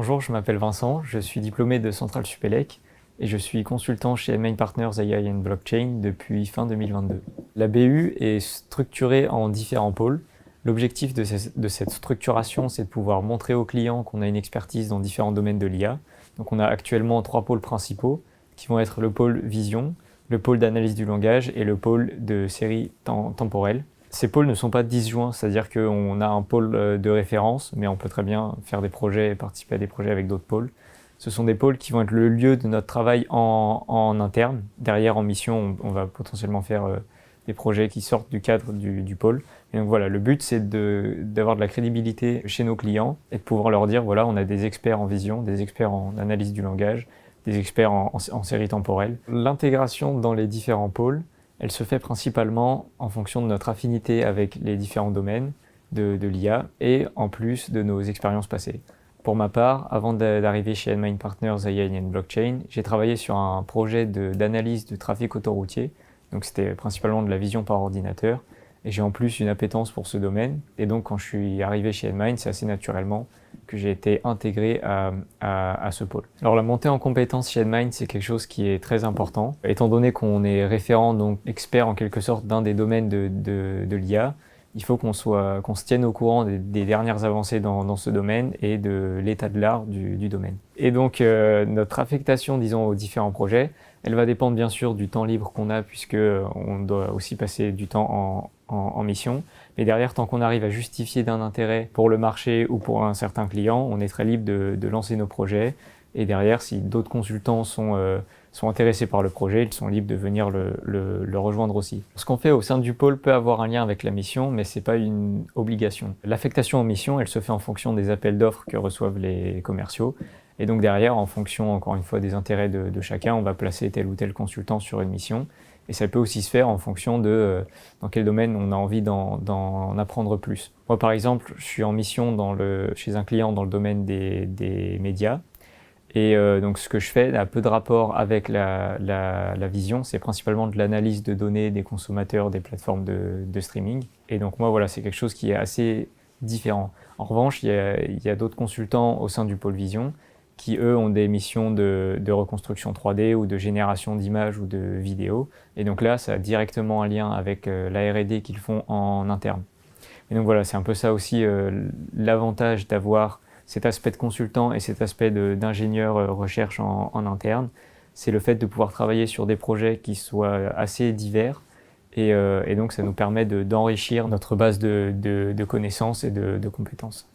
Bonjour, je m'appelle Vincent, je suis diplômé de Centrale Supélec et je suis consultant chez Main Partners AI and Blockchain depuis fin 2022. La BU est structurée en différents pôles. L'objectif de cette structuration, c'est de pouvoir montrer aux clients qu'on a une expertise dans différents domaines de l'IA. Donc on a actuellement 3 pôles principaux qui vont être le pôle vision, le pôle d'analyse du langage et le pôle de série temporelle. Ces pôles ne sont pas disjoints, c'est-à-dire qu'on a un pôle de référence, mais on peut très bien faire des projets et participer à des projets avec d'autres pôles. Ce sont des pôles qui vont être le lieu de notre travail en interne. Derrière, en mission, on va potentiellement faire des projets qui sortent du cadre du pôle. Et donc voilà, le but, c'est d'avoir de la crédibilité chez nos clients et de pouvoir leur dire, voilà, on a des experts en vision, des experts en analyse du langage, des experts en série temporelle. L'intégration dans les différents pôles, elle se fait principalement en fonction de notre affinité avec les différents domaines de l'IA et en plus de nos expériences passées. Pour ma part, avant d'arriver chez Main Partners AI and Blockchain, j'ai travaillé sur un projet d'analyse de trafic autoroutier. Donc c'était principalement de la vision par ordinateur. Et j'ai en plus une appétence pour ce domaine. Et donc quand je suis arrivé chez Endmind, c'est assez naturellement que j'ai été intégré à ce pôle. Alors la montée en compétence chez Endmind, c'est quelque chose qui est très important. Étant donné qu'on est référent, donc expert en quelque sorte d'un des domaines de l'IA, il faut qu'on se tienne au courant des dernières avancées dans ce domaine et de l'état de l'art du domaine. Et donc notre affectation, disons, aux différents projets, elle va dépendre bien sûr du temps libre qu'on a, puisque on doit aussi passer du temps en mission. Mais derrière, tant qu'on arrive à justifier d'un intérêt pour le marché ou pour un certain client, on est très libre de lancer nos projets. Et derrière, si d'autres consultants sont intéressés par le projet, ils sont libres de venir le rejoindre aussi. Ce qu'on fait au sein du pôle peut avoir un lien avec la mission, mais ce n'est pas une obligation. L'affectation en mission, elle se fait en fonction des appels d'offres que reçoivent les commerciaux. Et donc derrière, en fonction, encore une fois, des intérêts de chacun, on va placer tel ou tel consultant sur une mission. Et ça peut aussi se faire en fonction de dans quel domaine on a envie d'en apprendre plus. Moi, par exemple, je suis en mission chez un client dans le domaine des médias. Et donc ce que je fais a peu de rapport avec la vision, c'est principalement de l'analyse de données des consommateurs des plateformes de streaming. Et donc moi, voilà, c'est quelque chose qui est assez différent. En revanche, il y a d'autres consultants au sein du pôle vision qui, eux, ont des missions de reconstruction 3D ou de génération d'images ou de vidéos. Et donc là, ça a directement un lien avec la R&D qu'ils font en interne. Et donc voilà, c'est un peu ça aussi l'avantage d'avoir cet aspect de consultant et cet aspect d'ingénieur recherche en interne. C'est le fait de pouvoir travailler sur des projets qui soient assez divers. Et donc ça nous permet d'enrichir notre base de connaissances et de compétences.